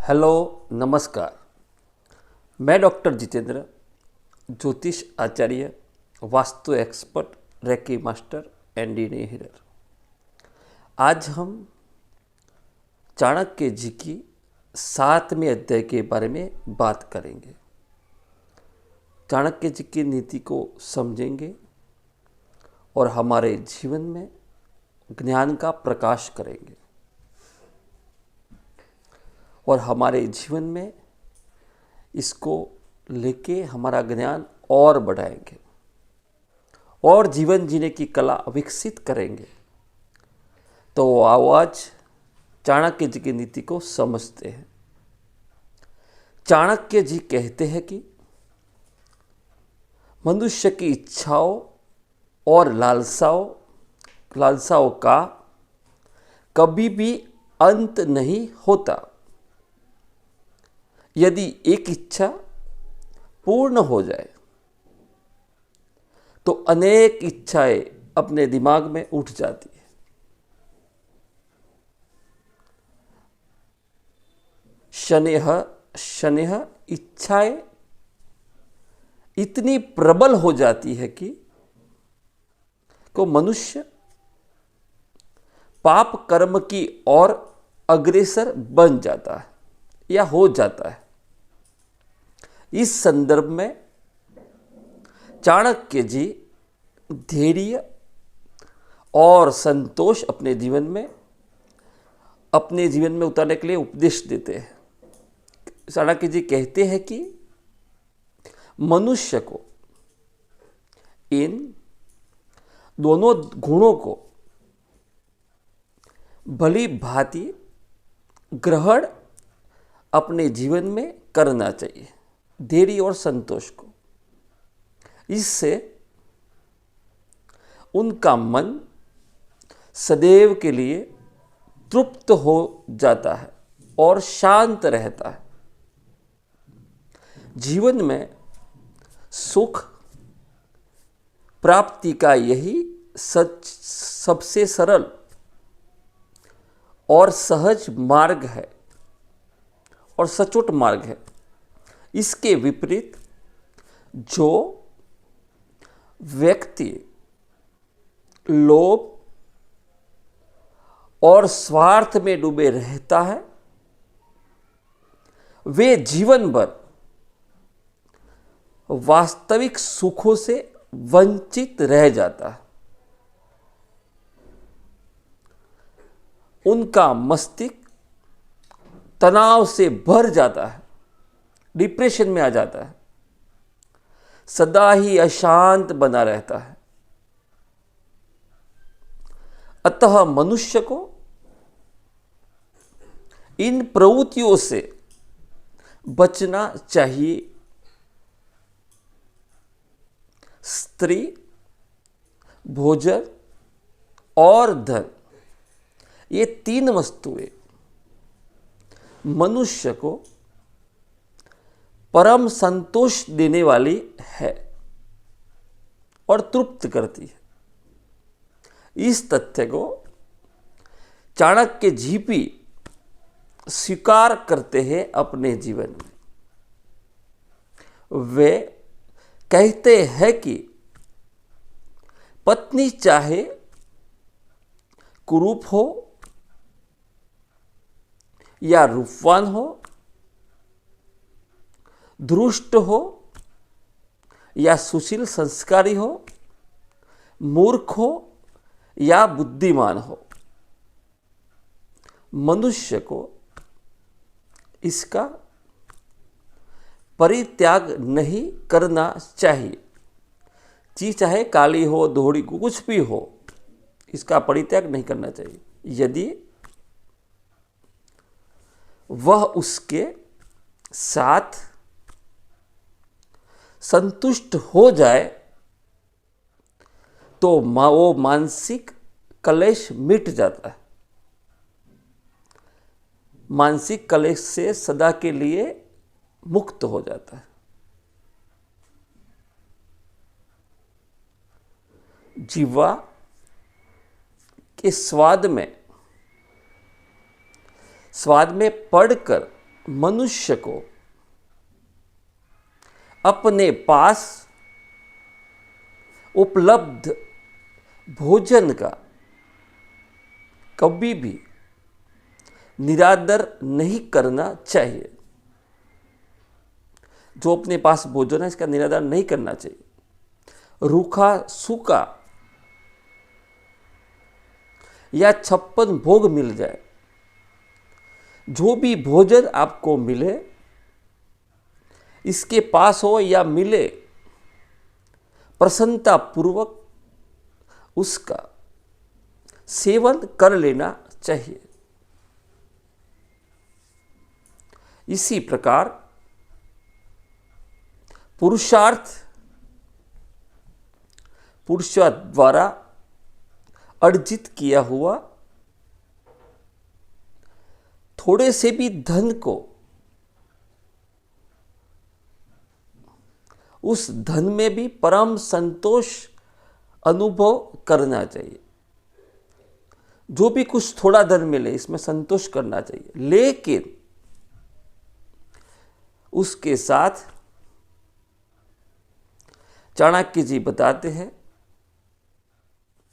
Hello, नमस्कार। मैं doctor Jitendra, ज्योतिष आचार्य, वास्तु expert, reiki master and healer. आज हम चाणक्य जी की 7वें अध्याय के बारे में बात करेंगे। चाणक्य जी की नीति को समझेंगे और हमारे जीवन में ज्ञान का प्रकाश करेंगे और हमारे जीवन में इसको लेके हमारा ज्ञान और बढ़ाएंगे और जीवन जीने की कला विकसित करेंगे। तो आओ आज चाणक्य जी की नीति को समझते हैं। चाणक्य जी कहते हैं कि मनुष्य की इच्छाओं और लालसाओं का कभी भी अंत नहीं होता। यदि एक इच्छा पूर्ण हो जाए तो अनेक इच्छाएं अपने दिमाग में उठ जाती है। शनेह इच्छाएं इतनी प्रबल हो जाती है कि मनुष्य पाप कर्म की ओर अग्रसर बन जाता है या हो जाता है। इस संदर्भ में चाणक्य जी धैर्य और संतोष अपने जीवन में उतारने के लिए उपदेश देते हैं। चाणक्य जी कहते हैं कि मनुष्य को इन दोनों गुणों को भली भांति ग्रहण अपने जीवन में करना चाहिए, धैर्य और संतोष को। इससे उनका मन सदैव के लिए तृप्त हो जाता है और शांत रहता है। जीवन में सुख प्राप्ति का यही सबसे सरल और सहज मार्ग है और सचोट मार्ग है। इसके विपरीत जो व्यक्ति लोभ और स्वार्थ में डूबे रहता है वे जीवन भर वास्तविक सुखों से वंचित रह जाता है। उनका मस्तिष्क तनाव से भर जाता है, डिप्रेशन में आ जाता है, सदा ही अशांत बना रहता है। अतः मनुष्य को इन प्रवृत्तियों से बचना चाहिए। स्त्री, भोजन और धन, ये तीन वस्तुएं मनुष्य को परम संतोष देने वाली है और तृप्त करती है। इस तथ्य को चाणक्य जी भी स्वीकार करते हैं अपने जीवन में। वे कहते हैं कि पत्नी चाहे कुरूप हो या रूपवान हो, दुष्ट हो या सुशील संस्कारी हो, मूर्ख हो या बुद्धिमान हो, मनुष्य को इसका परित्याग नहीं करना चाहिए। चीज चाहे काली हो, धोड़ी, कुछ भी हो, इसका परित्याग नहीं करना चाहिए। यदि वह उसके साथ संतुष्ट हो जाए तो वो मानसिक कलेश मिट जाता है। मानसिक कलेश से सदा के लिए मुक्त हो जाता है। जीवा के स्वाद में पढ़कर मनुष्य को अपने पास उपलब्ध भोजन का कभी भी निरादर नहीं करना चाहिए। जो अपने पास भोजन है इसका निरादर नहीं करना चाहिए। रूखा सूखा या 56 भोग मिल जाए, जो भी भोजन आपको मिले, इसके पास हो या मिले, प्रसन्नता पूर्वक उसका सेवन कर लेना चाहिए। इसी प्रकार पुरुषों द्वारा अर्जित किया हुआ थोड़े से भी धन को उस धन में भी परम संतोष अनुभव करना चाहिए। जो भी कुछ थोड़ा धन मिले इसमें संतोष करना चाहिए, लेकिन उसके साथ चाणक्य जी बताते हैं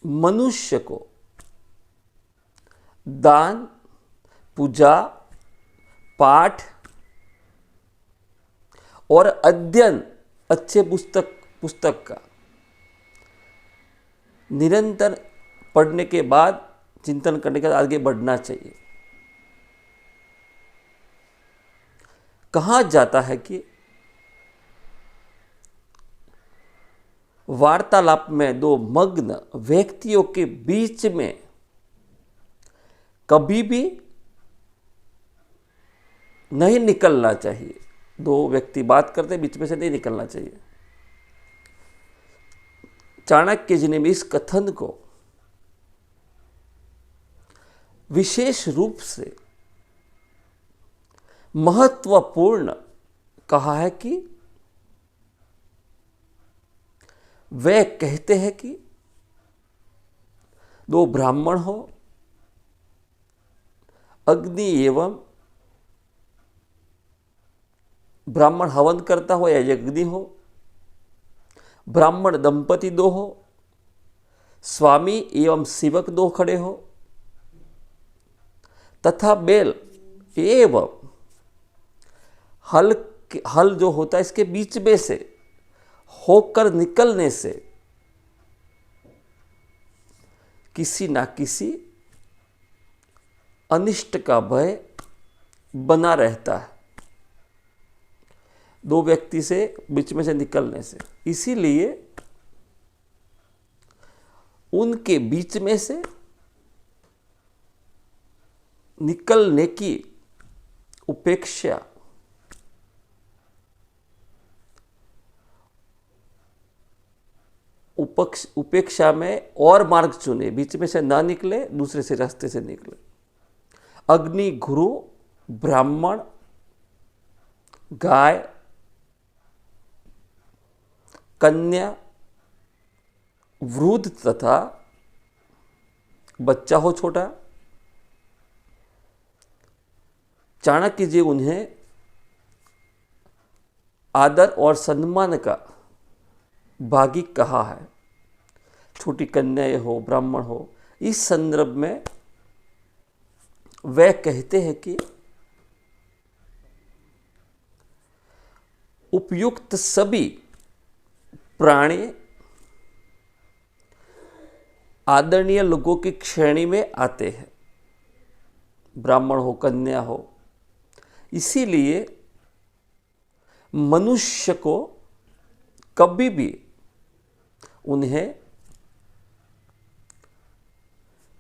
मनुष्य को दान, पूजा, पाठ और अध्ययन, अच्छे पुस्तक का निरंतर पढ़ने के बाद, चिंतन करने के बाद आगे बढ़ना चाहिए। कहा जाता है कि वार्तालाप में दो मग्न व्यक्तियों के बीच में कभी भी नहीं निकलना चाहिए। दो व्यक्ति बात करते बीच में से नहीं निकलना चाहिए। चाणक्य जी ने भी इस कथन को विशेष रूप से महत्वपूर्ण कहा है कि वे कहते हैं कि दो ब्राह्मण हो, अग्नि एवं ब्राह्मण हवन करता हो या यज्ञ हो, ब्राह्मण दंपति दो हो, स्वामी एवं सेवक दो खड़े हो, तथा बैल एवं हल जो होता है इसके बीच में से होकर निकलने से किसी ना किसी अनिष्ट का भय बना रहता है, दो व्यक्ति से बीच में से निकलने से। इसीलिए उनके बीच में से निकलने की उपेक्षा में और मार्ग चुने, बीच में से ना निकले, दूसरे से रास्ते से निकले। अग्नि, गुरु, ब्राह्मण, गाय, कन्या, वृद्ध तथा बच्चा हो छोटा, चाणक्य जी उन्हें आदर और सम्मान का भागी कहा है। छोटी कन्याएं हो, ब्राह्मण हो, इस संदर्भ में वे कहते हैं कि उपयुक्त सभी प्राणी आदरणीय लोगों की श्रेणी में आते हैं, ब्राह्मण हो, कन्या हो। इसीलिए मनुष्य को कभी भी उन्हें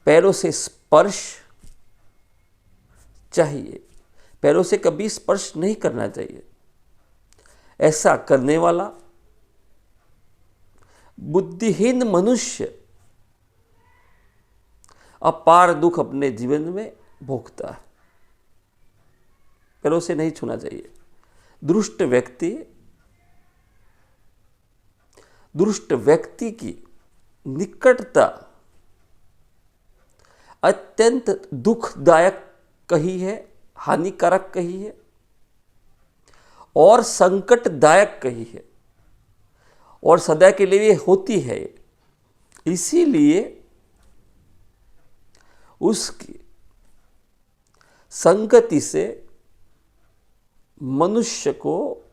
पैरों से स्पर्श चाहिए, पैरों से कभी स्पर्श नहीं करना चाहिए। ऐसा करने वाला बुद्धिहीन मनुष्य अपार दुख अपने जीवन में भोगता है। पैरों से नहीं छूना चाहिए। दुष्ट व्यक्ति की निकटता अत्यंत दुखदायक कही है, हानिकारक कही है। और संकटदायक कही है और सदा के लिए होती है। इसीलिए उसकी संगति से मनुष्य को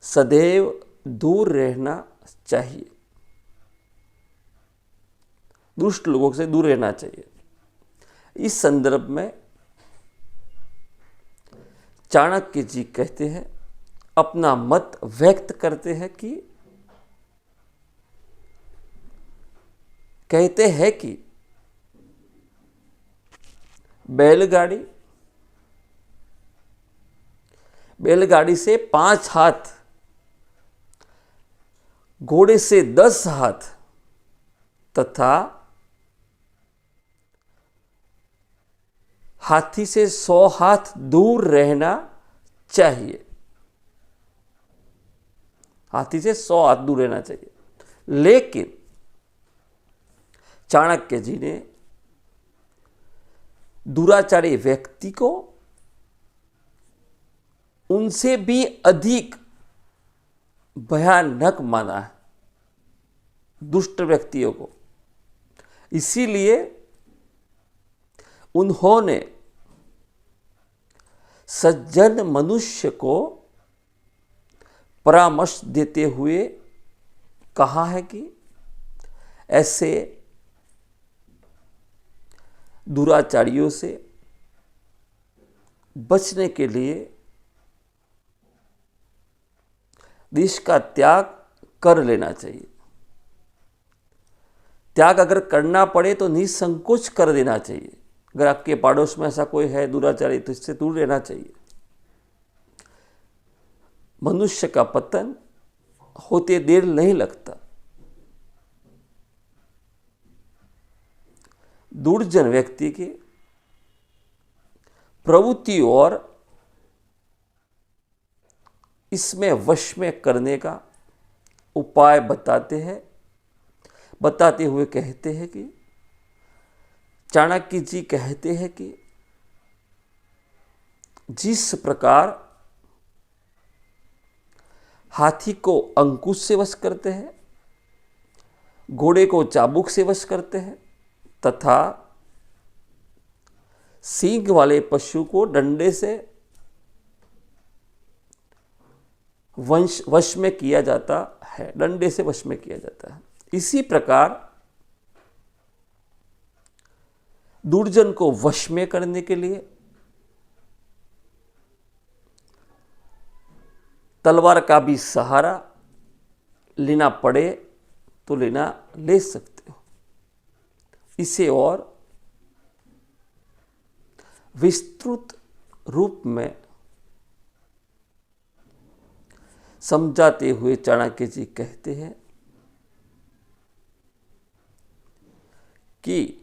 सदैव दूर रहना चाहिए, दुष्ट लोगों से दूर रहना चाहिए। इस संदर्भ में चाणक्य जी कहते हैं, अपना मत व्यक्त करते हैं कि बैलगाड़ी से 5 हाथ, घोड़े से 10 हाथ तथा हाथी से 100 हाथ दूर रहना चाहिए। हाथी से 100 हाथ दूर रहना चाहिए। लेकिन चाणक्य जी ने दुराचारी व्यक्ति को उनसे भी अधिक भयानक माना है, दुष्ट व्यक्तियों को। इसीलिए उन्होंने सज्जन मनुष्य को परामर्श देते हुए कहा है कि ऐसे दुराचारियों से बचने के लिए देश का त्याग कर लेना चाहिए। त्याग अगर करना पड़े तो निसंकोच कर देना चाहिए। अगर आपके पड़ोस में ऐसा कोई है दुराचारी तो इससे दूर रहना चाहिए। मनुष्य का पतन होते देर नहीं लगता। दुर्जन व्यक्ति के प्रवृत्ति और इसमें वश में करने का उपाय बताते हुए कहते हैं कि चाणक्य जी कहते हैं कि जिस प्रकार हाथी को अंकुश से वश करते हैं, घोड़े को चाबुक से वश करते हैं तथा सींग वाले पशु को डंडे से वश में किया जाता है, डंडे से वश में किया जाता है, इसी प्रकार दुर्जन को वश में करने के लिए तलवार का भी सहारा लेना पड़े तो ले सकते हो। इसे और विस्तृत रूप में समझाते हुए चाणक्य जी कहते हैं कि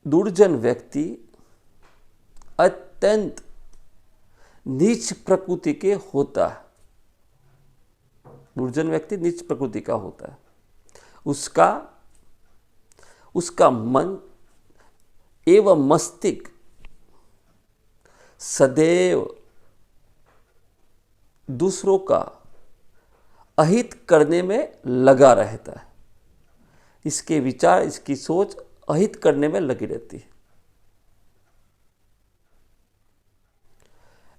दुर्जन व्यक्ति अत्यंत नीच प्रकृति के होता है। दुर्जन व्यक्ति नीच प्रकृति का होता है। उसका मन एवं मस्तिष्क सदैव दूसरों का अहित करने में लगा रहता है। इसके विचार, इसकी सोच अहित करने में लगी रहती है।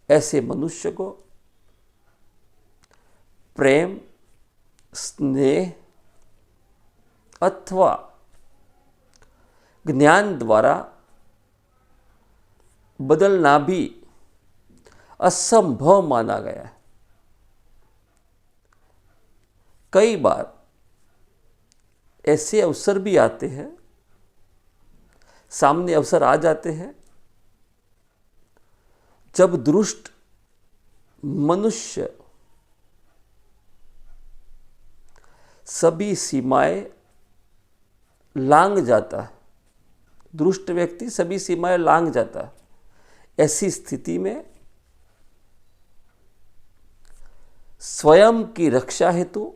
ऐसे मनुष्य को प्रेम, स्नेह अथवा ज्ञान द्वारा बदलना भी असंभव माना गया है। कई बार ऐसे अवसर भी आते हैं, सामने अवसर आ जाते हैं, जब दुष्ट मनुष्य सभी सीमाएं लांघ जाता है। दुष्ट व्यक्ति सभी सीमाएं लांघ जाता है। ऐसी स्थिति में स्वयं की रक्षा हेतु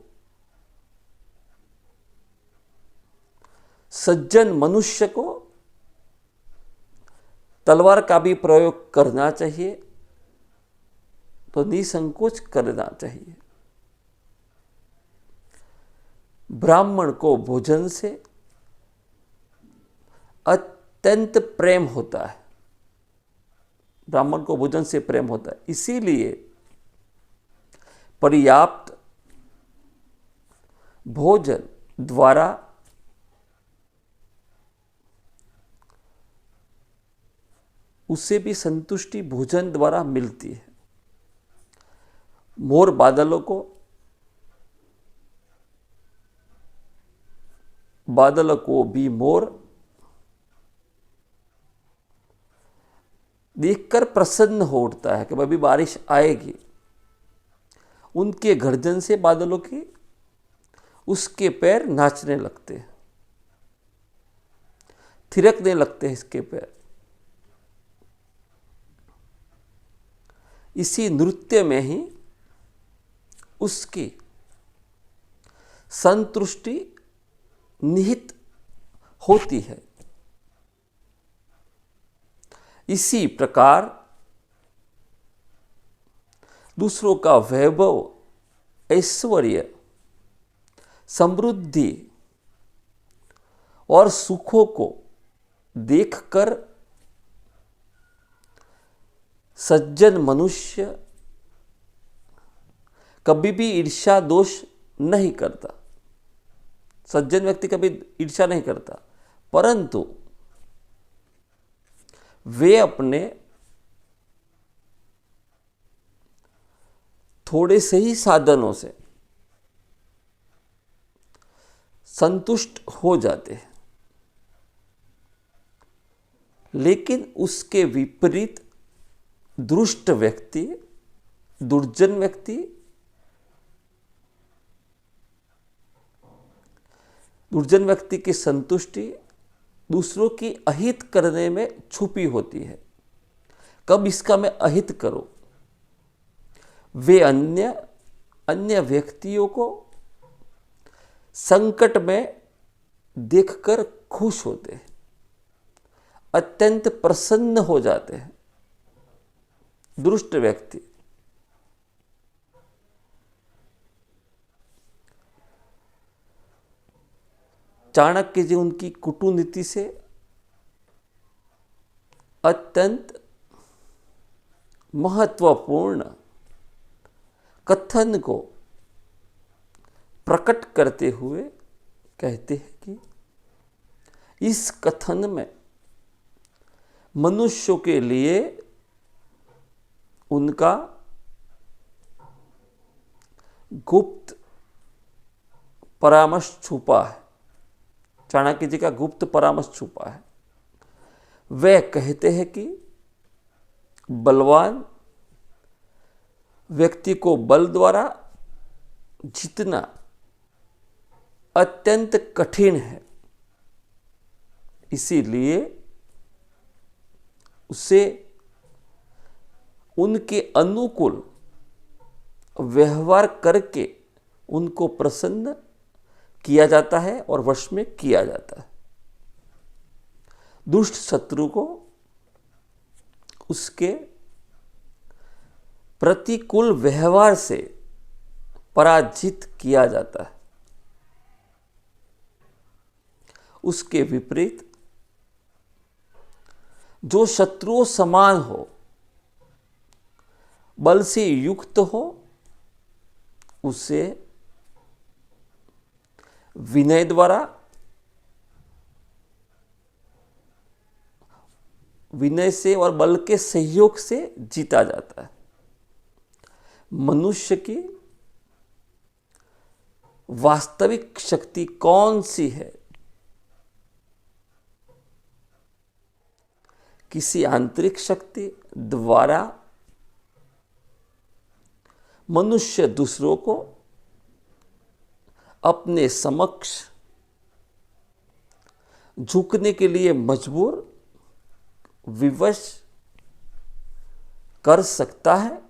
सज्जन मनुष्य को तलवार का भी प्रयोग करना चाहिए तो निसंकोच करना चाहिए। ब्राह्मण को भोजन से अत्यंत प्रेम होता है, ब्राह्मण को भोजन से प्रेम होता है, इसीलिए पर्याप्त भोजन द्वारा उसे भी संतुष्टि भोजन द्वारा मिलती है। मोर बादलों को भी मोर देखकर प्रसन्न हो उठता है कि अभी बारिश आएगी। उनके गर्जन से बादलों की उसके पैर नाचने लगते हैं, थिरकने लगते हैं इसके पैर। इसी नृत्य में ही उसकी संतुष्टि निहित होती है। इसी प्रकार दूसरों का वैभव, ऐश्वर्य, समृद्धि और सुखों को देखकर सज्जन मनुष्य कभी भी ईर्ष्या दोष नहीं करता। सज्जन व्यक्ति कभी ईर्ष्या नहीं करता, परंतु वे अपने थोड़े से ही साधनों से संतुष्ट हो जाते हैं। लेकिन उसके विपरीत दुष्ट व्यक्ति, दुर्जन व्यक्ति, दुर्जन व्यक्ति की संतुष्टि दूसरों की अहित करने में छुपी होती है। कब इसका मैं अहित करूं? वे अन्य व्यक्तियों को संकट में देखकर खुश होते हैं, अत्यंत प्रसन्न हो जाते हैं। दुष्ट व्यक्ति चाणक्य जी उनकी कूटनीति से अत्यंत महत्वपूर्ण कथन को प्रकट करते हुए कहते हैं कि इस कथन में मनुष्यों के लिए उनका गुप्त परामर्श छुपा है। चाणक्य जी का गुप्त परामर्श छुपा है। वे कहते हैं कि बलवान व्यक्ति को बल द्वारा जीतना अत्यंत कठिन है, इसीलिए उसे उनके अनुकूल व्यवहार करके उनको प्रसन्न किया जाता है और वश में किया जाता है। दुष्ट शत्रु को उसके प्रतिकूल व्यवहार से पराजित किया जाता है। उसके विपरीत जो शत्रुओं समान हो, बल से युक्त हो, उसे विनय द्वारा, विनय से और बल के सहयोग से जीता जाता है। मनुष्य की वास्तविक शक्ति कौन सी है? किसी आंतरिक शक्ति द्वारा मनुष्य दूसरों को अपने समक्ष झुकने के लिए मजबूर, विवश कर सकता है।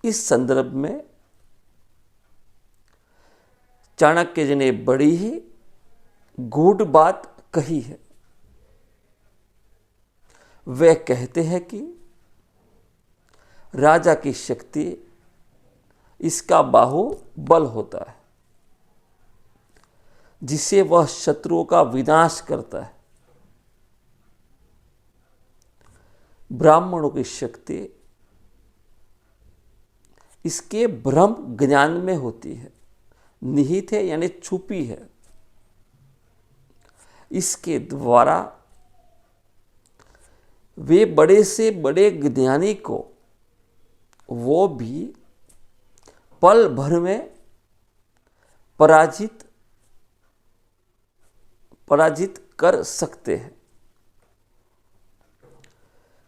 इस संदर्भ में चाणक्य जी ने बड़ी ही गूढ़ बात कही है। वे कहते हैं कि राजा की शक्ति इसका बाहुबल होता है, जिसे वह शत्रुओं का विनाश करता है। ब्राह्मणों की शक्ति इसके ब्रह्म ज्ञान में होती है, निहित है यानी छुपी है। इसके द्वारा वे बड़े से बड़े ज्ञानी को वो भी पल भर में पराजित कर सकते हैं।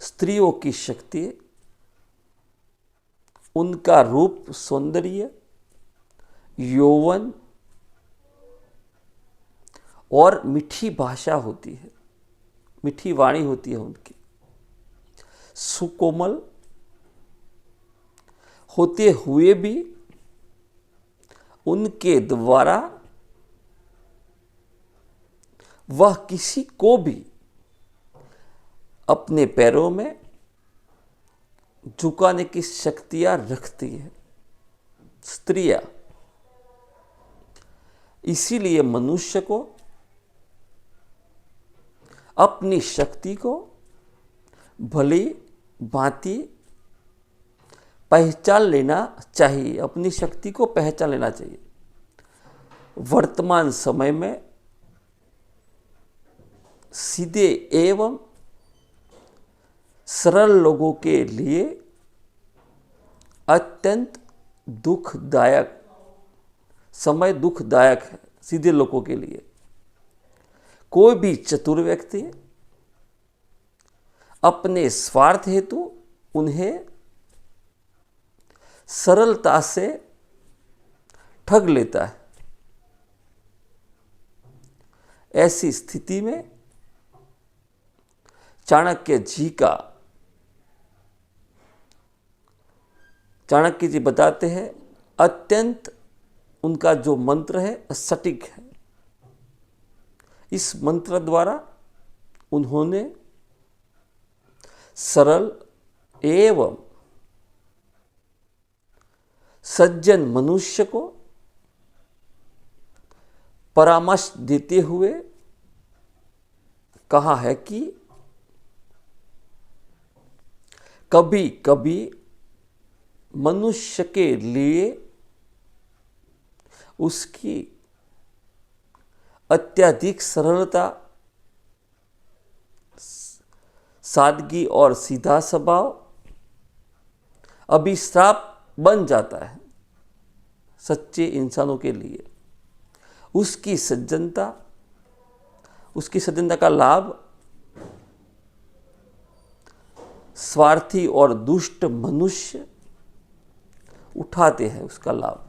स्त्रियों की शक्ति उनका रूप, सौंदर्य, यौवन और मीठी भाषा होती है, मीठी वाणी होती है उनकी। सुकोमल होते हुए भी उनके द्वारा वह किसी को भी अपने पैरों में झुकाने की शक्तियां रखती है स्त्रियां। इसीलिए मनुष्य को अपनी शक्ति को भली भांति पहचान लेना चाहिए, अपनी शक्ति को पहचान लेना चाहिए। वर्तमान समय में सीधे एवं सरल लोगों के लिए अत्यंत दुखदायक समय दुखदायक है। सीधे लोगों के लिए कोई भी चतुर व्यक्ति अपने स्वार्थ हेतु उन्हें सरलता से ठग लेता है। ऐसी स्थिति में चाणक्य जी बताते हैं, अत्यंत उनका जो मंत्र है सटीक है। इस मंत्र द्वारा उन्होंने सरल एवं सज्जन मनुष्य को परामर्श देते हुए कहा है कि कभी कभी मनुष्य के लिए उसकी अत्यधिक सरलता, सादगी और सीधा स्वभाव अभिशाप बन जाता है। सच्चे इंसानों के लिए उसकी सज्जनता का लाभ स्वार्थी और दुष्ट मनुष्य उठाते हैं उसका लाभ।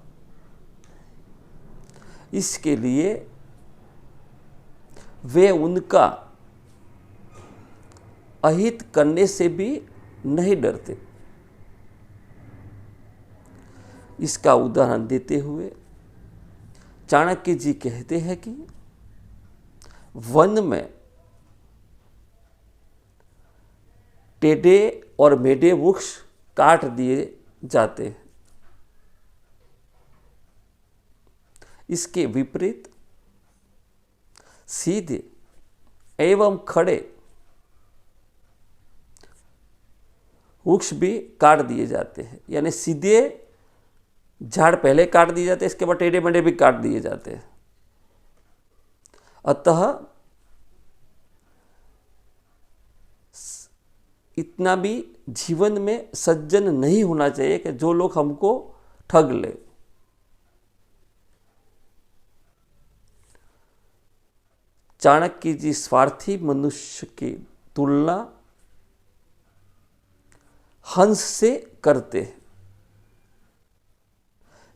इसके लिए वे उनका अहित करने से भी नहीं डरते। इसका उदाहरण देते हुए चाणक्य जी कहते हैं कि वन में टेढ़े और मेढ़े वृक्ष काट दिए जाते हैं। इसके विपरीत सीधे एवं खड़े वृक्ष भी काट दिए जाते हैं। यानी सीधे झाड़ पहले काट दिए जाते हैं, इसके बाद टेढ़े मेढ़े भी काट दिए जाते हैं। अतः इतना भी जीवन में सज्जन नहीं होना चाहिए कि जो लोग हमको ठग ले। चाणक्य जी स्वार्थी मनुष्य की तुलना हंस से करते हैं।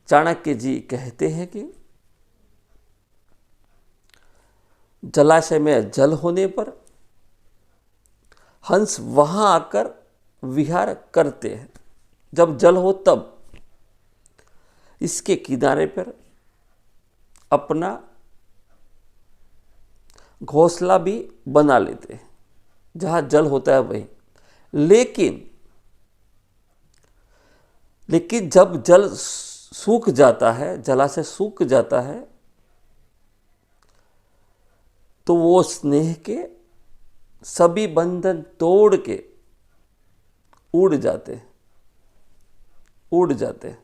चाणक्य जी कहते हैं कि जलाशय में जल होने पर हंस वहां आकर विहार करते हैं। जब जल हो तब इसके किनारे पर अपना घोंसला भी बना लेते हैं, जहां जल होता है वहीं। लेकिन लेकिन जब जल सूख जाता है, जलाशय सूख जाता है, तो वो स्नेह के सभी बंधन तोड़ के उड़ जाते, उड़ जाते।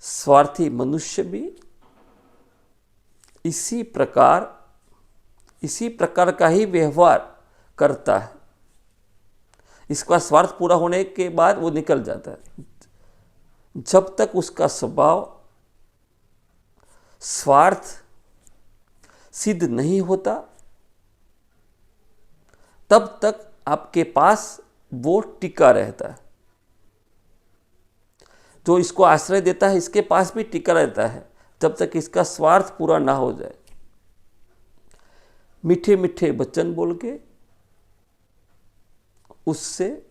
स्वार्थी मनुष्य भी इसी प्रकार का ही व्यवहार करता है। इसका स्वार्थ पूरा होने के बाद वो निकल जाता है। जब तक उसका स्वभाव स्वार्थ सिद्ध नहीं होता, तब तक आपके पास वो टिका रहता है। जो इसको आश्रय देता है, इसके पास भी टिका रहता है, जब तक इसका स्वार्थ पूरा ना हो जाए। मीठे मीठे वचन बोल के उससे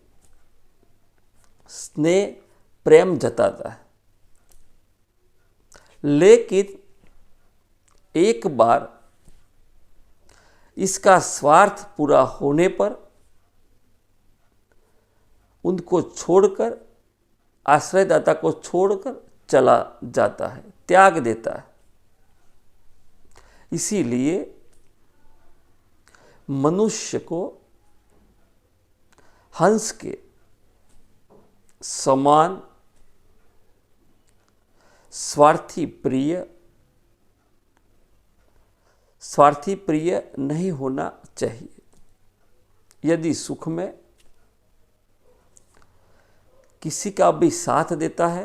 स्नेह प्रेम जताता है। लेकिन एक बार इसका स्वार्थ पूरा होने पर उनको छोड़कर, आश्रयदाता को छोड़कर चला जाता है, त्याग देता है। इसीलिए मनुष्य को हंस के समान स्वार्थी प्रिय नहीं होना चाहिए। यदि सुख में किसी का भी साथ देता है,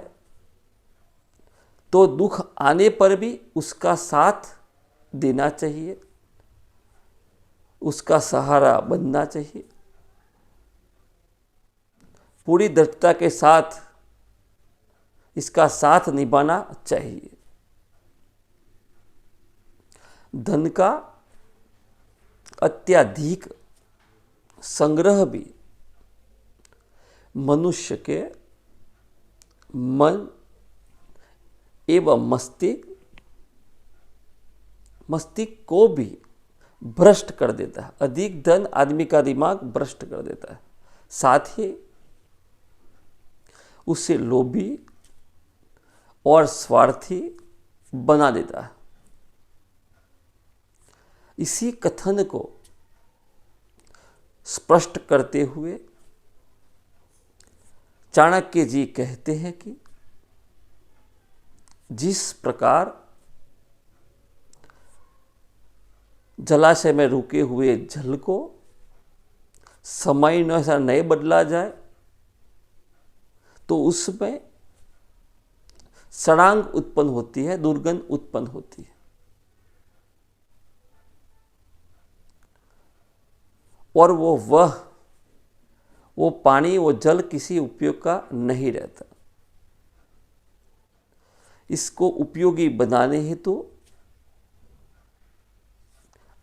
तो दुख आने पर भी उसका साथ देना चाहिए, उसका सहारा बनना चाहिए। पूरी दृढ़ता के साथ इसका साथ निभाना चाहिए। धन का अत्यधिक संग्रह भी मनुष्य के मन एवं मस्तिष्क को भी भ्रष्ट कर देता है। अधिक धन आदमी का दिमाग भ्रष्ट कर देता है, साथ ही उसे लोभी और स्वार्थी बना देता है। इसी कथन को स्पष्ट करते हुए चाणक्य जी कहते हैं कि जिस प्रकार जलाशय में रुके हुए जल को समय अनुसार नहीं बदला जाए, तो उसमें सड़ांग उत्पन्न होती है, दुर्गंध उत्पन्न होती है, और वो पानी, वो जल किसी उपयोग का नहीं रहता। इसको उपयोगी बनाने हेतु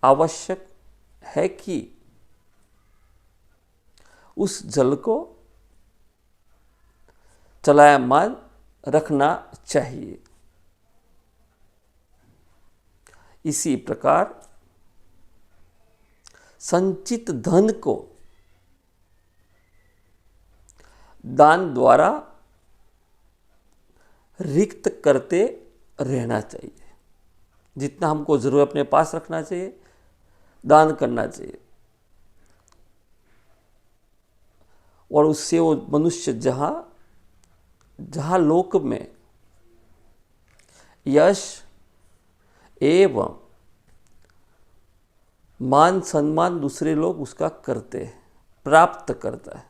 आवश्यक है कि उस जल को चलायमान रखना चाहिए। इसी प्रकार संचित धन को दान द्वारा रिक्त करते रहना चाहिए। जितना हमको जरूरत अपने पास रखना चाहिए, दान करना चाहिए, और उससे वो मनुष्य जहाँ लोक में यश एवं मान सम्मान दूसरे लोग उसका करते हैं, प्राप्त करता है,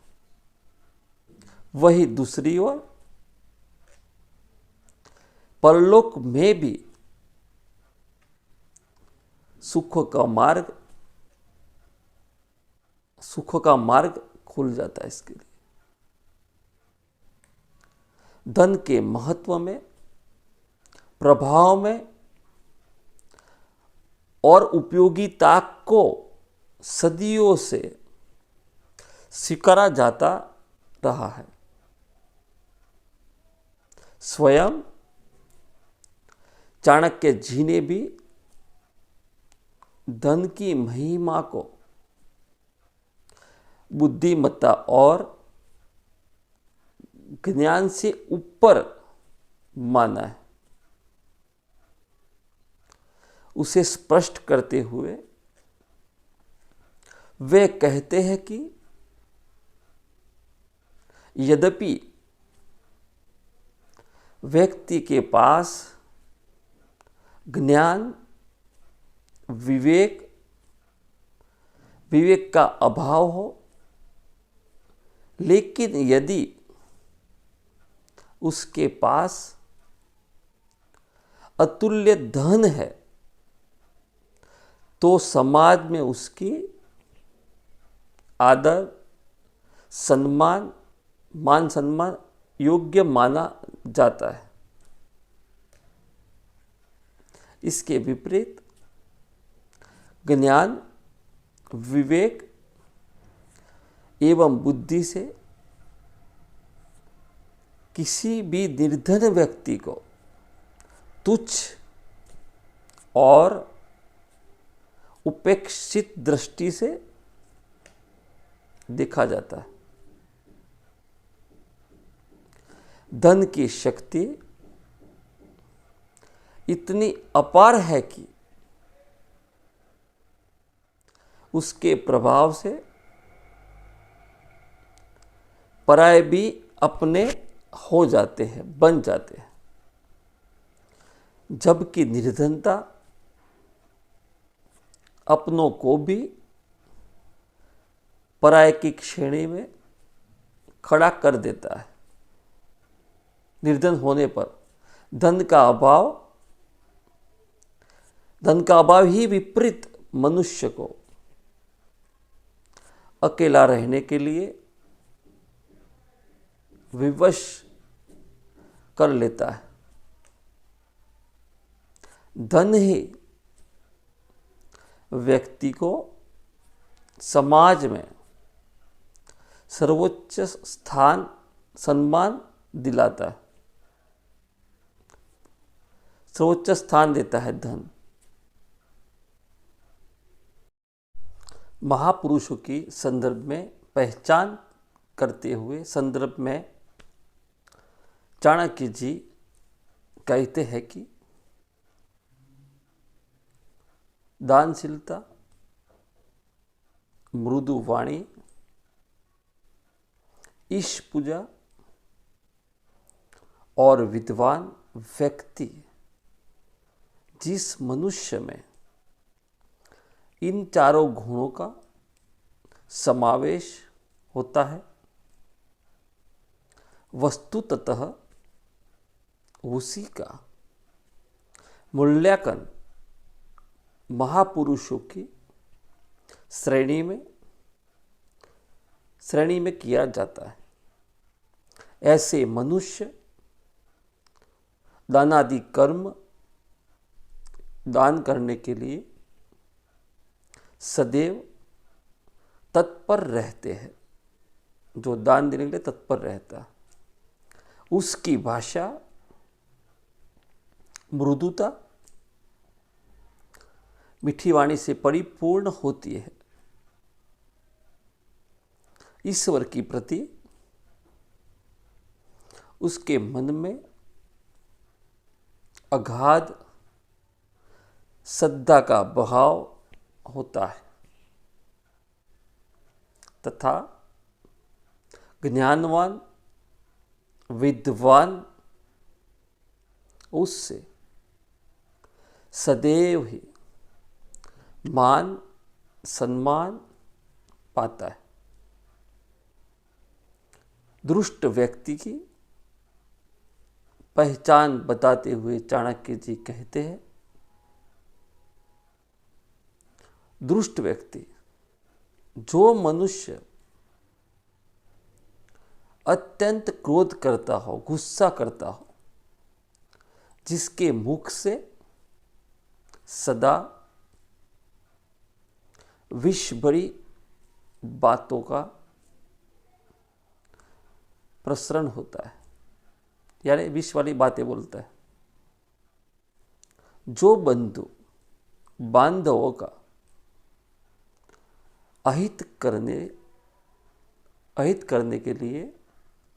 वही दूसरी ओर परलोक में भी सुख का मार्ग खुल जाता है। इसके लिए धन के महत्व में, प्रभाव में और उपयोगिता को सदियों से स्वीकारा जाता रहा है। स्वयं चाणक्य जी ने भी धन की महिमा को बुद्धिमत्ता और ज्ञान से ऊपर माना है। उसे स्पष्ट करते हुए वे कहते हैं कि यद्यपि व्यक्ति के पास ज्ञान, विवेक का अभाव हो, लेकिन यदि उसके पास अतुल्य धन है तो समाज में उसकी आदर, सम्मान, मान सम्मान योग्य माना जाता है। इसके विपरीत ज्ञान, विवेक एवं बुद्धि से किसी भी निर्धन व्यक्ति को तुच्छ और उपेक्षित दृष्टि से देखा जाता है। धन की शक्ति इतनी अपार है कि उसके प्रभाव से पराये भी अपने हो जाते हैं, बन जाते हैं, जबकि निर्धनता अपनों को भी पराये की श्रेणी में खड़ा कर देता है। निर्धन होने पर धन का अभाव ही विपरीत मनुष्य को अकेला रहने के लिए विवश कर लेता है। धन ही व्यक्ति को समाज में सर्वोच्च सम्मान दिलाता है, सर्वोच्च स्थान देता है धन। महापुरुषों की संदर्भ में पहचान करते हुए संदर्भ में चाणक्य जी कहते हैं कि दानशीलता, मृदु वाणी, ईश पूजा और विद्वान व्यक्ति जिस मनुष्य में इन चारों गुणों का समावेश होता है, वस्तुतः उसी का मूल्यांकन महापुरुषों की श्रेणी में किया जाता है। ऐसे मनुष्य दानादि कर्म दान करने के लिए सदैव तत्पर रहते हैं। जो दान देने के लिए तत्पर रहता है, उसकी भाषा मृदुता, मीठी वाणी से परिपूर्ण होती है। ईश्वर की प्रति उसके मन में अगाध श्रद्धा का भाव होता है तथा ज्ञानवान विद्वान उससे सदैव ही मान सम्मान पाता है। दुष्ट व्यक्ति की पहचान बताते हुए चाणक्य जी कहते हैं, दुष्ट व्यक्ति जो मनुष्य अत्यंत क्रोध करता हो, गुस्सा करता हो, जिसके मुख से सदा विष भरी बातों का प्रसरण होता है, यानी विष वाली बातें बोलता है, जो बंधु बांधवों का अहित करने अहित करने के लिए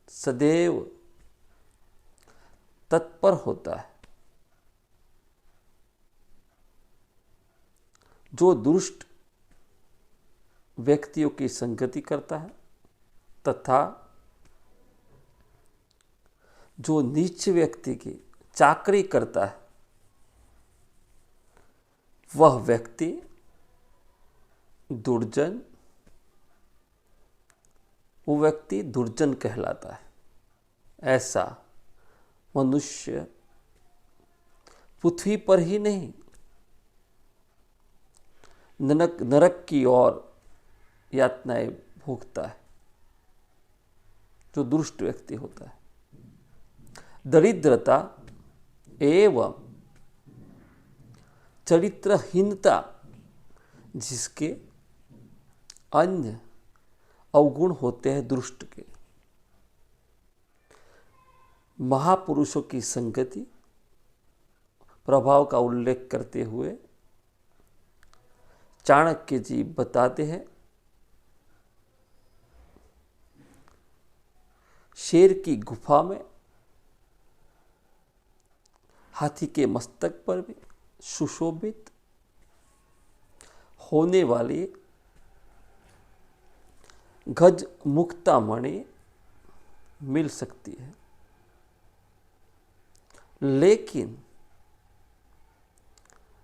सदैव तत्पर होता है। जो दुष्ट व्यक्तियों की संगति करता है तथा जो नीच व्यक्ति की चाकरी करता है, वह व्यक्ति दुर्जन, वो व्यक्ति दुर्जन कहलाता है। ऐसा मनुष्य पृथ्वी पर ही नहीं, नरक की ओर यातनाएं भोगता है, जो दुष्ट व्यक्ति होता है। दरिद्रता एवं चरित्रहीनता जिसके अन्य अवगुण होते हैं दुष्ट के, महापुरुषों की संगति प्रभाव का उल्लेख करते हुए चाणक्य जी बताते हैं, शेर की गुफा में हाथी के मस्तक पर भी सुशोभित होने वाली गज मुक्तामणि मिल सकती है, लेकिन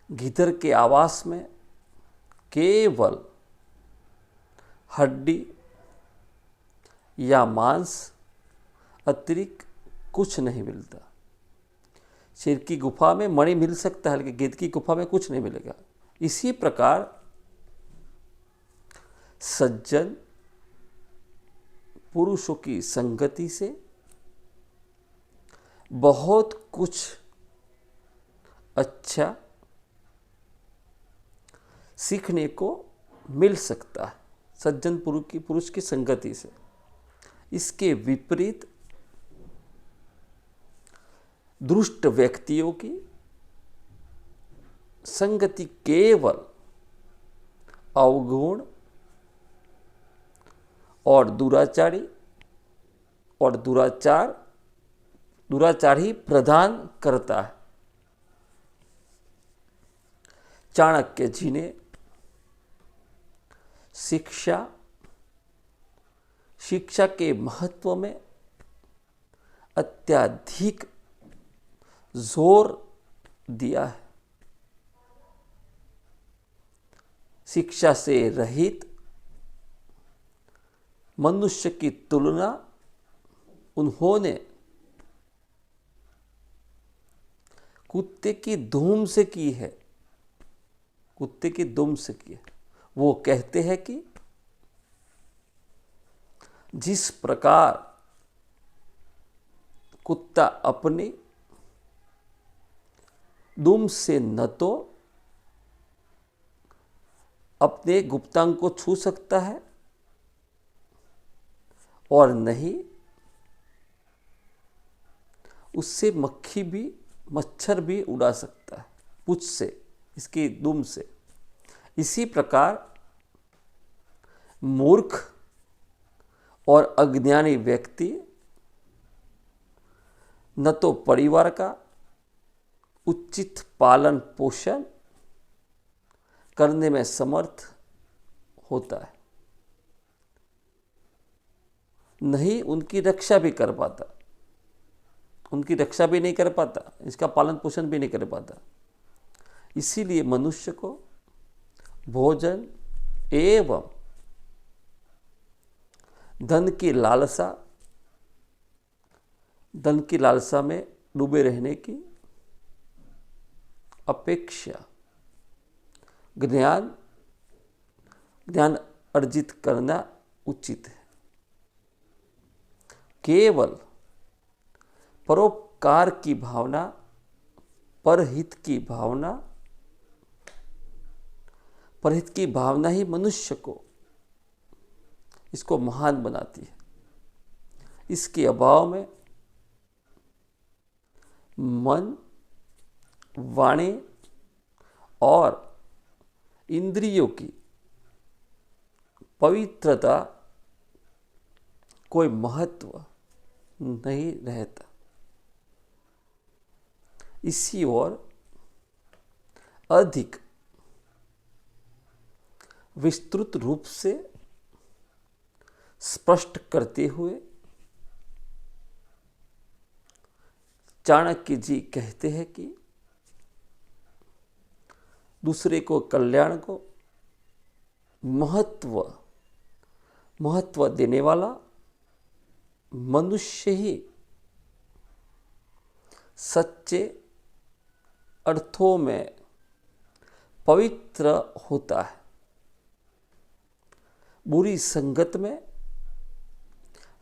गिद्ध के आवास में केवल हड्डी या मांस अतिरिक्त कुछ नहीं मिलता। शेर की गुफा में मणि मिल सकता है, लेकिन गिद्ध की गुफा में कुछ नहीं मिलेगा। इसी प्रकार सज्जन पुरुषों की संगति से बहुत कुछ अच्छा सीखने को मिल सकता है, सज्जन पुरुष की संगति से। इसके विपरीत दुष्ट व्यक्तियों की संगति केवल अवगुण और दुराचार ही प्रदान करता है। चाणक्य जी ने शिक्षा के महत्व में अत्यधिक जोर दिया है। शिक्षा से रहित मनुष्य की तुलना उन्होंने कुत्ते की दुम से की है। वो कहते हैं कि जिस प्रकार कुत्ता अपनी दुम से न तो अपने गुप्तांग को छू सकता है और नहीं उससे मच्छर भी उड़ा सकता है पूंछ से, इसकी दुम से। इसी प्रकार मूर्ख और अज्ञानी व्यक्ति न तो परिवार का उचित पालन पोषण करने में समर्थ होता है, नहीं उनकी रक्षा भी कर पाता, नहीं कर पाता, इसका पालन पोषण भी नहीं कर पाता। इसीलिए मनुष्य को भोजन एवं धन की लालसा में डूबे रहने की अपेक्षा ज्ञान अर्जित करना उचित है। केवल परोपकार की भावना, परहित की भावना ही मनुष्य को इसको महान बनाती है। इसके अभाव में मन, वाणी और इंद्रियों की पवित्रता कोई महत्व नहीं रहता। इसी ओर अधिक विस्तृत रूप से स्पष्ट करते हुए चाणक्य जी कहते हैं कि दूसरे को कल्याण को महत्व देने वाला मनुष्य ही सच्चे अर्थों में पवित्र होता है। बुरी संगत में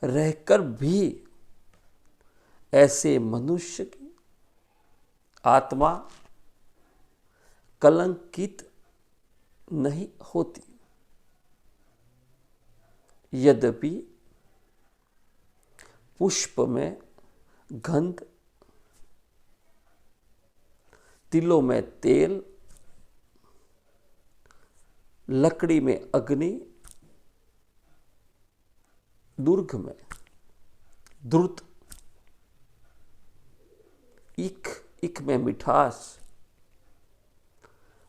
रहकर भी ऐसे मनुष्य की आत्मा कलंकित नहीं होती। यद्यपि पुष्प में गंध, तिलों में तेल, लकड़ी में अग्नि, दुर्ग में द्रुत, ईख में मिठास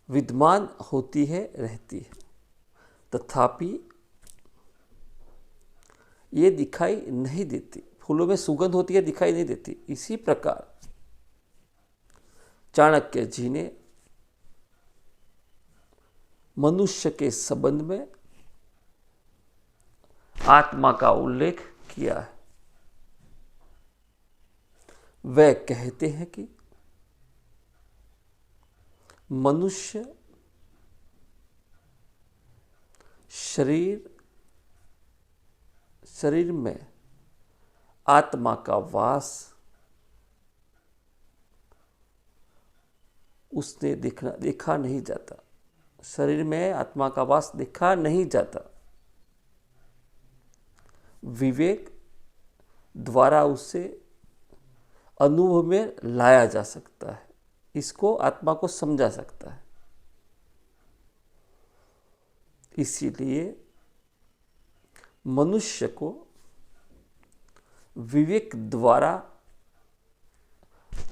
विद्यमान होती है, रहती है, तथापि ये दिखाई नहीं देती। फूलों में सुगंध होती है, दिखाई नहीं देती। इसी प्रकार चाणक्य जी ने मनुष्य के संबंध में आत्मा का उल्लेख किया है। वह कहते हैं कि मनुष्य शरीर में आत्मा का वास उसने देखा नहीं जाता। शरीर में आत्मा का वास देखा नहीं जाता। विवेक द्वारा उसे अनुभव में लाया जा सकता है, इसको आत्मा को समझा सकता है। इसीलिए मनुष्य को विवेक द्वारा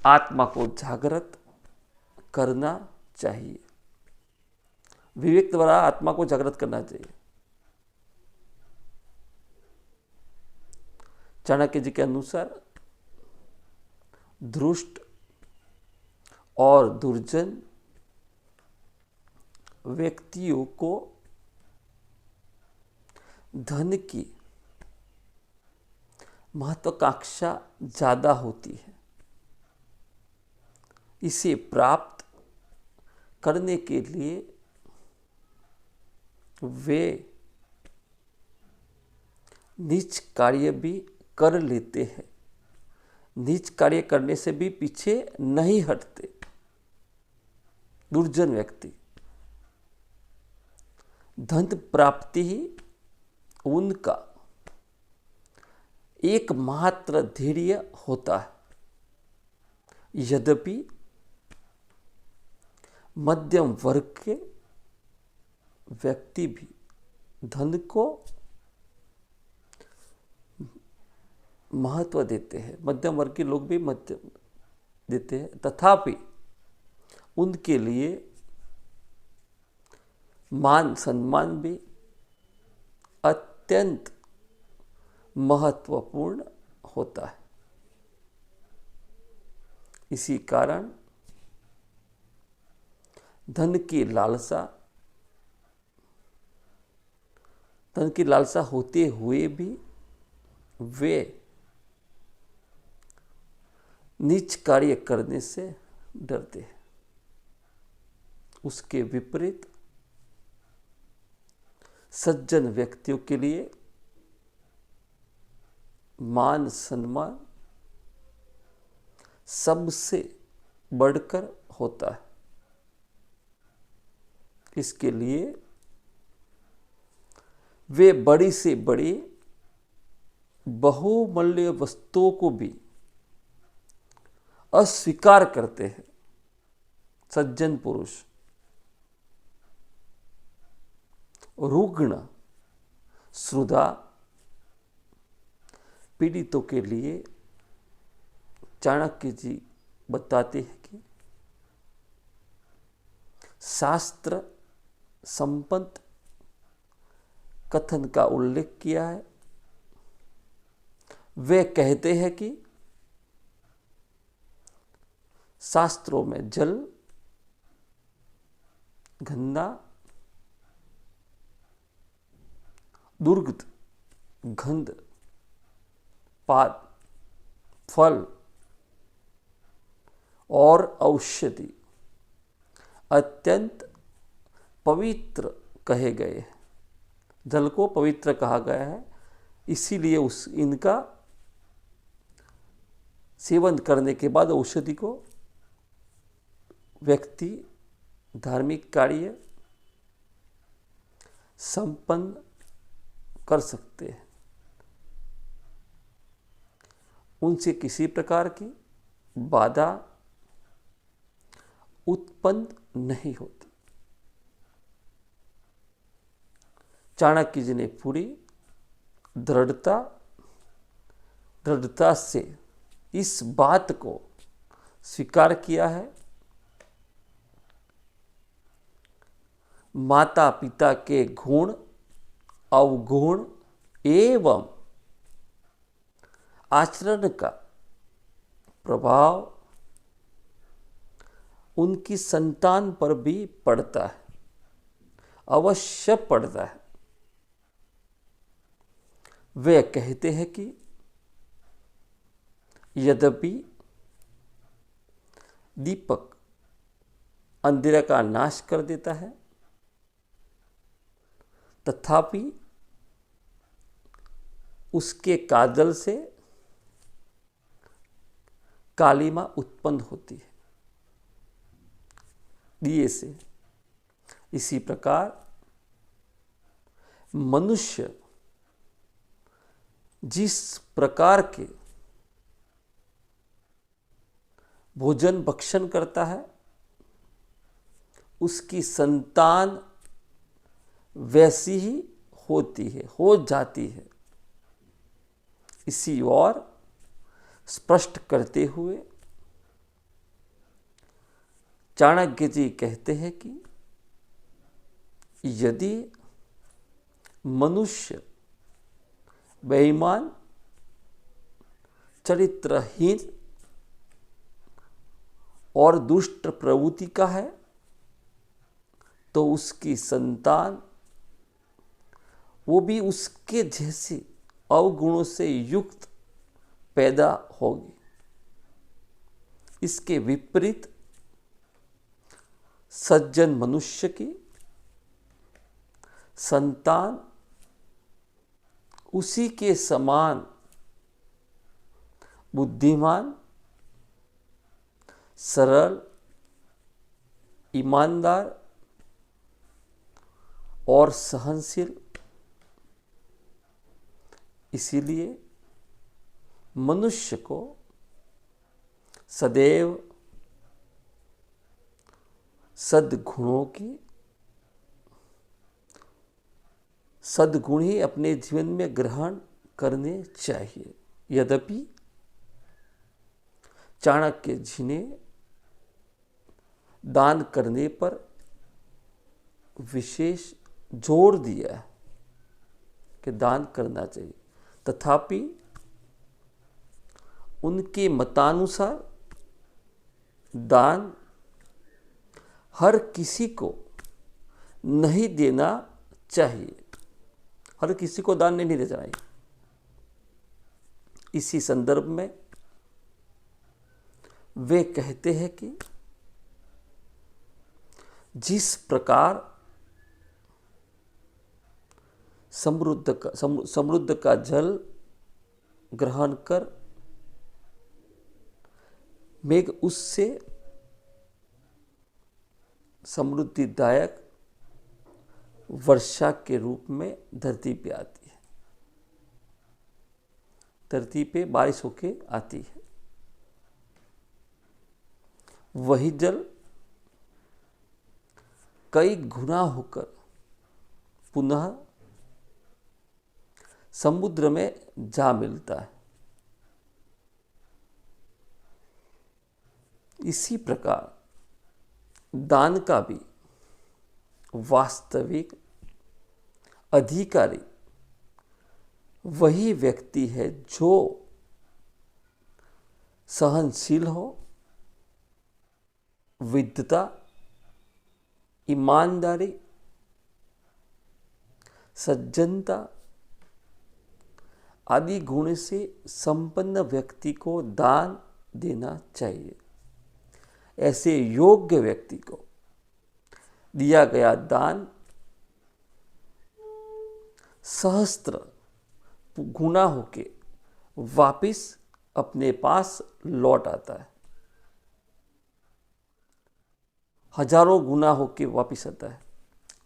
आत्मा को जागृत करना चाहिए। विवेक द्वारा आत्मा को जागृत करना चाहिए। चाणक्य जी के अनुसार दुष्ट और दुर्जन व्यक्तियों को धन की महत्वाकांक्षा ज्यादा होती है। इसे प्राप्त करने के लिए वे नीच कार्य भी कर लेते हैं। नीच कार्य करने से भी पीछे नहीं हटते। दुर्जन व्यक्ति, धन प्राप्ति ही उनका एकमात्र ध्येय होता है। यद्यपि मध्यम वर्ग के व्यक्ति भी धन को महत्व देते हैं, मध्यम वर्ग के लोग भी मध्यम देते हैं, तथापि उनके लिए मान सम्मान भी अत्यंत महत्वपूर्ण होता है। इसी कारण धन की लालसा होते हुए भी वे नीच कार्य करने से डरते हैं। उसके विपरीत सज्जन व्यक्तियों के लिए मान सम्मान सबसे बढ़कर होता है। इसके लिए वे बड़ी से बड़ी बहुमूल्य वस्तुओं को भी अस्वीकार करते हैं। सज्जन पुरुष रुग्ण, श्रुदा, पीड़ितों के लिए चाणक्य जी बताते हैं कि शास्त्र संपन्न कथन का उल्लेख किया है। वे कहते हैं कि शास्त्रों में जल, गंगा, दुर्गंध, गंध, पाद, फल और औषधि अत्यंत पवित्र कहे गए हैं। जल को पवित्र कहा गया है, इसीलिए इनका सेवन करने के बाद औषधि को व्यक्ति धार्मिक कार्य संपन्न कर सकते हैं। उनसे किसी प्रकार की बाधा उत्पन्न नहीं होती। चाणक्य जी ने पूरी दृढ़ता से इस बात को स्वीकार किया है। माता पिता के गुण, अवगुण एवं आचरण का प्रभाव उनकी संतान पर भी पड़ता है, अवश्य पड़ता है। वे कहते हैं कि यद्यपि दीपक अंधेरा का नाश कर देता है, तथापि उसके काजल से कालिमा उत्पन्न होती है, दिए से। इसी प्रकार मनुष्य जिस प्रकार के भोजन भक्षण करता है, उसकी संतान वैसी ही होती है, हो जाती है। इसी और स्पष्ट करते हुए चाणक्य जी कहते हैं कि यदि मनुष्य बेईमान, चरित्रहीन और दुष्ट प्रवृत्ति का है, तो उसकी संतान वो भी उसके जैसे अवगुणों से युक्त पैदा होगी। इसके विपरीत सज्जन मनुष्य की संतान उसी के समान बुद्धिमान, सरल, ईमानदार और सहनशील। इसीलिए मनुष्य को सदैव सद्गुण ही अपने जीवन में ग्रहण करने चाहिए। यद्यपि चाणक्य जी ने दान करने पर विशेष जोर दिया है कि दान करना चाहिए, तथापि उनके मतानुसार दान हर किसी को नहीं देना चाहिए। हर किसी को दान नहीं देना चाहिए। इसी संदर्भ में वे कहते हैं कि जिस प्रकार समृद्ध का जल ग्रहण कर मेघ उससे समृद्धिदायक वर्षा के रूप में धरती पे आती है, धरती पे बारिश होके आती है, वही जल कई गुना होकर पुनः समुद्र में जा मिलता है। इसी प्रकार दान का भी वास्तविक अधिकारी वही व्यक्ति है जो सहनशील हो, विद्वता, ईमानदारी, सज्जनता आदि गुण से संपन्न व्यक्ति को दान देना चाहिए। ऐसे योग्य व्यक्ति को दिया गया दान सहस्त्र गुना होके वापिस अपने पास लौट आता है, हजारों गुना होके वापिस आता है।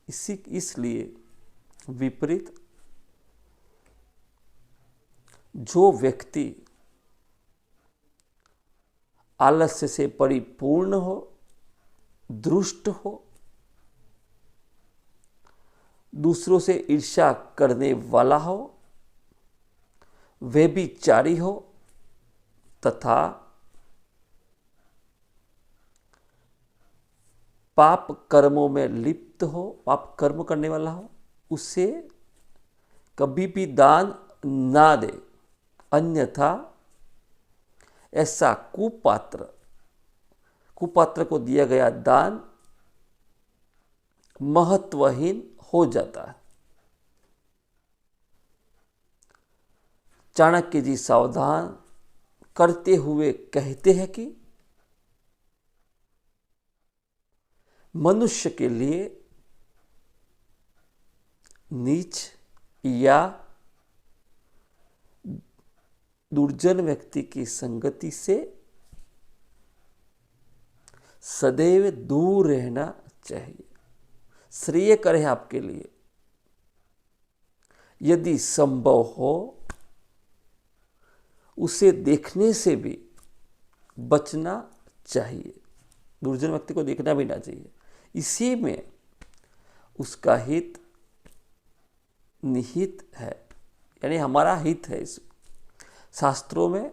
इसलिए विपरीत जो व्यक्ति आलस्य से परिपूर्ण हो, दुष्ट हो, दूसरों से ईर्ष्या करने वाला हो, व्यभिचारी हो तथा पाप कर्मों में लिप्त हो, पाप कर्म करने वाला हो, उसे कभी भी दान ना दे, अन्यथा ऐसा कुपात्र को दिया गया दान महत्वहीन हो जाता है। चाणक्य जी सावधान करते हुए कहते हैं कि मनुष्य के लिए नीच या दुर्जन व्यक्ति की संगति से सदैव दूर रहना चाहिए। श्रेयकर है आपके लिए, यदि संभव हो उसे देखने से भी बचना चाहिए। दुर्जन व्यक्ति को देखना भी ना चाहिए, इसी में उसका हित निहित है, यानी हमारा हित है। इस शास्त्रों में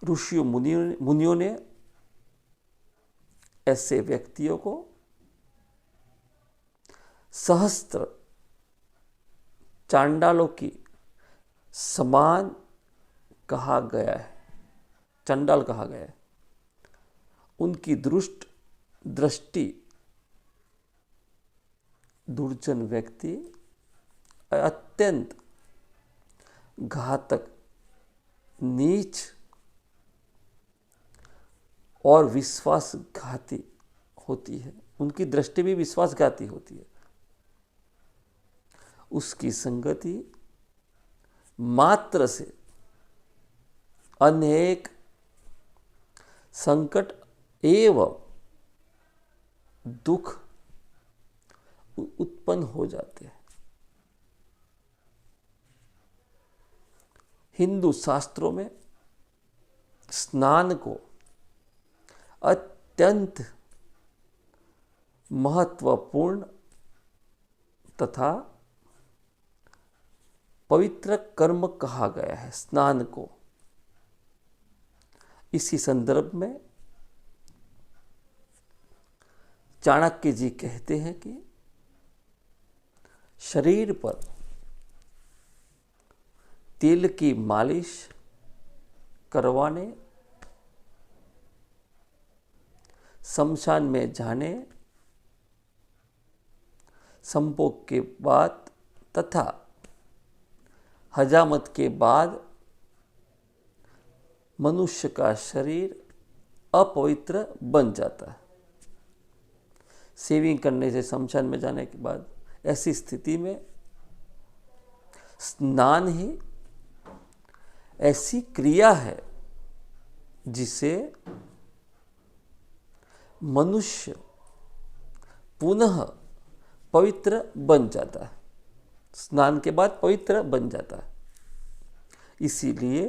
ऋषियों मुनियों ने ऐसे व्यक्तियों को सहस्त्र चांडालों की समान कहा गया है, चंडाल कहा गया है। उनकी दृष्टि दुर्जन व्यक्ति अत्यंत घातक, नीच और विश्वासघाती होती है। उनकी दृष्टि भी विश्वासघाती होती है। उसकी संगति मात्र से अनेक संकट एवं दुख उत्पन्न हो जाते हैं। हिंदू शास्त्रों में स्नान को अत्यंत महत्वपूर्ण तथा पवित्र कर्म कहा गया है। स्नान को इसी संदर्भ में चाणक्य जी कहते हैं कि शरीर पर तेल की मालिश करवाने, शमशान में जाने, संभोग के बाद तथा हजामत के बाद मनुष्य का शरीर अपवित्र बन जाता है। शेविंग करने से, शमशान में जाने के बाद ऐसी स्थिति में स्नान ही ऐसी क्रिया है जिसे मनुष्य पुनः पवित्र बन जाता है। स्नान के बाद पवित्र बन जाता है। इसीलिए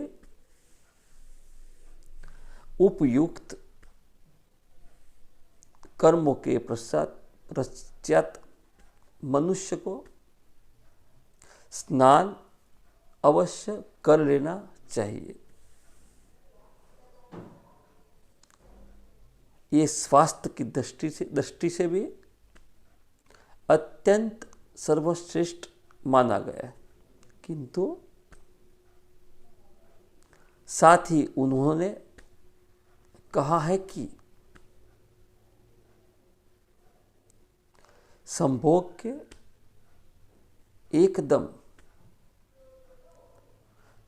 उपयुक्त कर्मों के पश्चात मनुष्य को स्नान अवश्य कर लेना चाहिए। ये स्वास्थ्य की दृष्टि से भी अत्यंत सर्वश्रेष्ठ माना गया है। किंतु साथ ही उन्होंने कहा है कि संभोग के एकदम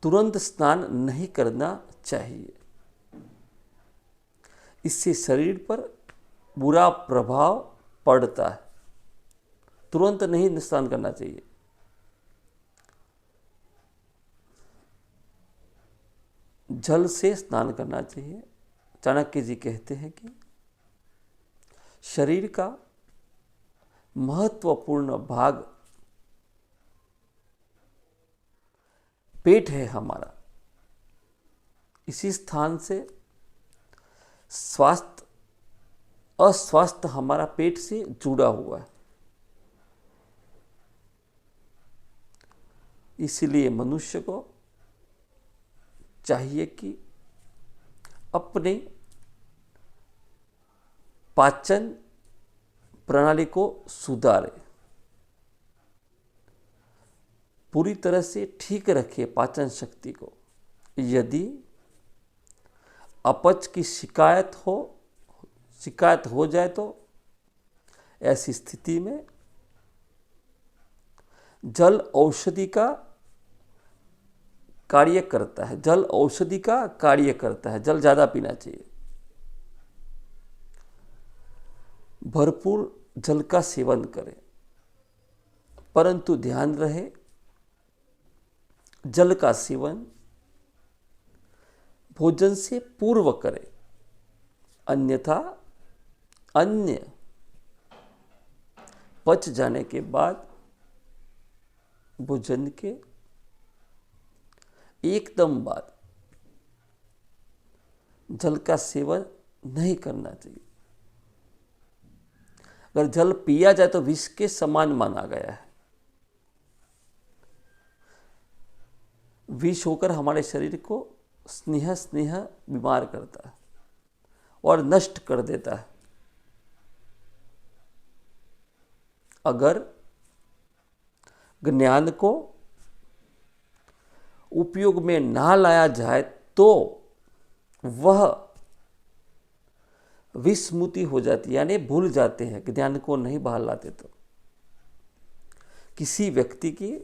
तुरंत स्नान नहीं करना चाहिए। इससे शरीर पर बुरा प्रभाव पड़ता है। तुरंत नहीं स्नान करना चाहिए। जल से स्नान करना चाहिए। चाणक्य जी कहते हैं कि शरीर का महत्वपूर्ण भाग पेट है हमारा। इसी स्थान से अस्वास्थ्य हमारा पेट से जुड़ा हुआ है। इसलिए मनुष्य को चाहिए कि अपने पाचन प्रणाली को सुधारे, पूरी तरह से ठीक रखे पाचन शक्ति को। यदि अपच की शिकायत हो जाए तो ऐसी स्थिति में जल औषधि का कार्य करता है। जल औषधि का कार्य करता है। जल ज़्यादा पीना चाहिए। भरपूर जल का सेवन करें, परंतु ध्यान रहे जल का सेवन भोजन से पूर्व करें, अन्यथा अन्य पच जाने के बाद भोजन के एकदम बाद जल का सेवन नहीं करना चाहिए। अगर जल पिया जाए तो विष के समान माना गया है। विष होकर हमारे शरीर को स्नेह बीमार करता है और नष्ट कर देता है। अगर ज्ञान को उपयोग में ना लाया जाए तो वह विस्मृति हो जाती है, यानी भूल जाते हैं। ज्ञान को नहीं बहाल लाते तो किसी व्यक्ति की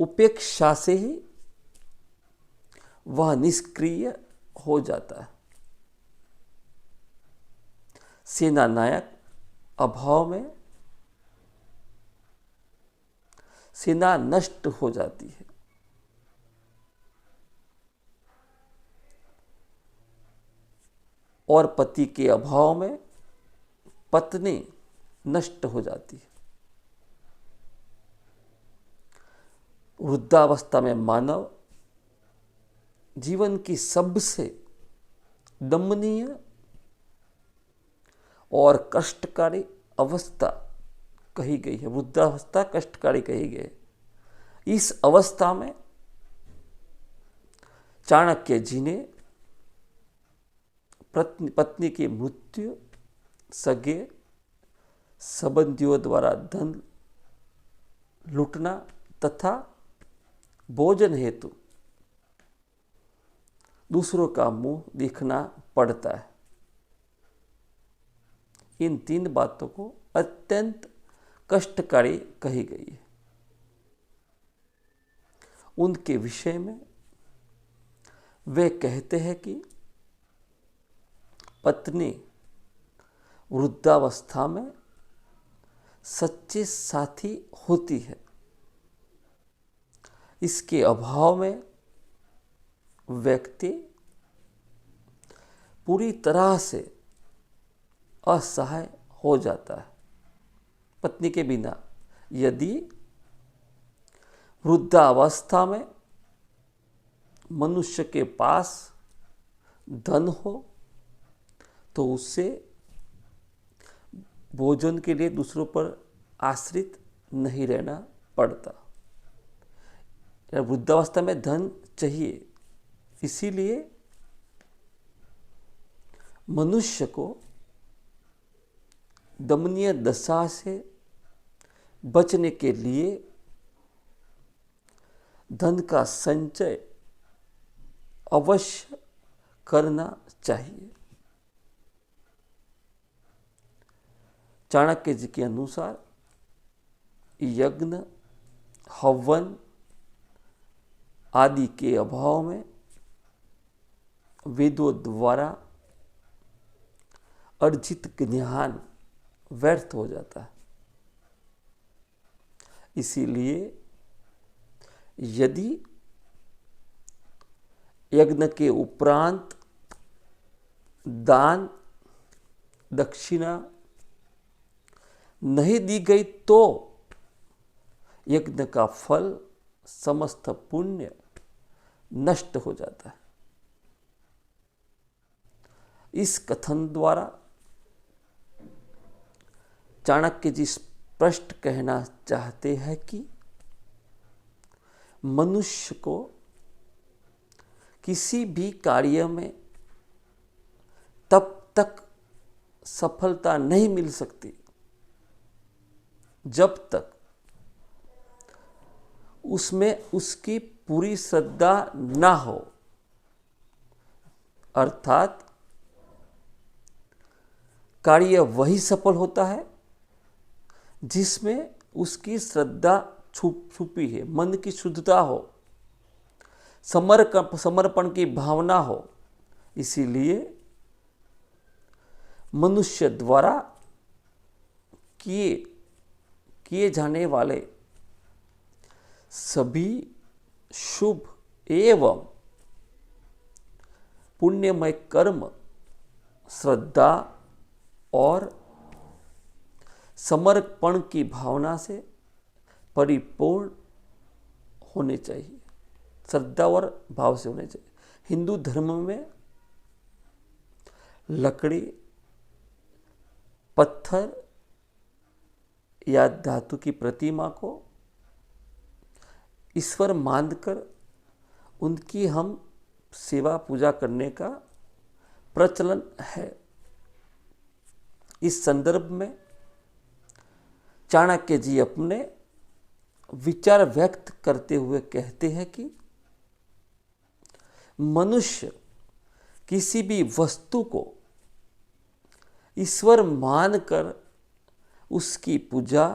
उपेक्षा से ही वह निष्क्रिय हो जाता है। सेना नायक अभाव में सेना नष्ट हो जाती है। और पति के अभाव में पत्नी नष्ट हो जाती है। वृद्धावस्था में मानव जीवन की सबसे दमनीय और कष्टकारी अवस्था कही गई है। वृद्धावस्था कष्टकारी कही गई है। इस अवस्था में चाणक्य जी ने पत्नी की मृत्यु, सगे संबंधियों द्वारा धन लूटना तथा भोजन हेतु दूसरों का मुंह देखना पड़ता है, इन 3 बातों को अत्यंत कष्टकारी कही गई है। उनके विषय में वे कहते हैं कि पत्नी वृद्धावस्था में सच्चे साथी होती है। इसके अभाव में व्यक्ति पूरी तरह से असहाय हो जाता है। पत्नी के बिना यदि वृद्धावस्था में मनुष्य के पास धन हो तो उससे भोजन के लिए दूसरों पर आश्रित नहीं रहना पड़ता। वृद्धावस्था में धन चाहिए, इसीलिए मनुष्य को दमनीय दशा से बचने के लिए धन का संचय अवश्य करना चाहिए। चाणक्य जी के अनुसार यज्ञ, हवन आदि के अभाव में वेदों द्वारा अर्जित ज्ञान व्यर्थ हो जाता है। इसीलिए यदि यज्ञ के उपरांत दान दक्षिणा नहीं दी गई तो यज्ञ का फल समस्त पुण्य नष्ट हो जाता है। इस कथन द्वारा चाणक्य जी स्पष्ट कहना चाहते हैं कि मनुष्य को किसी भी कार्य में तब तक सफलता नहीं मिल सकती जब तक उसमें उसकी पूरी श्रद्धा ना हो। अर्थात कार्य वही सफल होता है जिसमें उसकी श्रद्धा छुपी है, मन की शुद्धता हो, समर्पण की भावना हो। इसीलिए मनुष्य द्वारा किए जाने वाले सभी शुभ एवं पुण्यमय कर्म श्रद्धा और समर्पण की भावना से परिपूर्ण होने चाहिए, श्रद्धा और भाव से होने चाहिए। हिंदू धर्म में लकड़ी, पत्थर या धातु की प्रतिमा को ईश्वर मानकर उनकी हम सेवा पूजा करने का प्रचलन है। इस संदर्भ में चाणक्य जी अपने विचार व्यक्त करते हुए कहते हैं कि मनुष्य किसी भी वस्तु को ईश्वर मानकर उसकी पूजा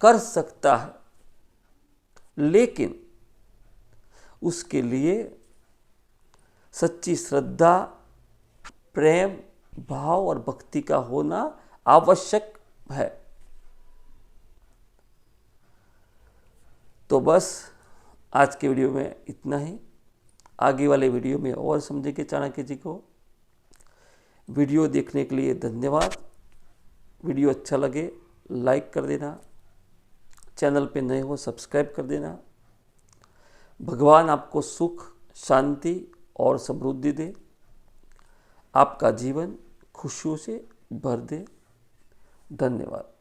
कर सकता है, लेकिन उसके लिए सच्ची श्रद्धा, प्रेम, भाव और भक्ति का होना आवश्यक है। तो बस आज के वीडियो में इतना ही। आगे वाले वीडियो में और समझेंगे चाणक्य जी को। वीडियो देखने के लिए धन्यवाद। वीडियो अच्छा लगे लाइक कर देना, चैनल पे नए हो सब्सक्राइब कर देना। भगवान आपको सुख, शांति और समृद्धि दे, आपका जीवन खुशियों से भर दे। धन्यवाद।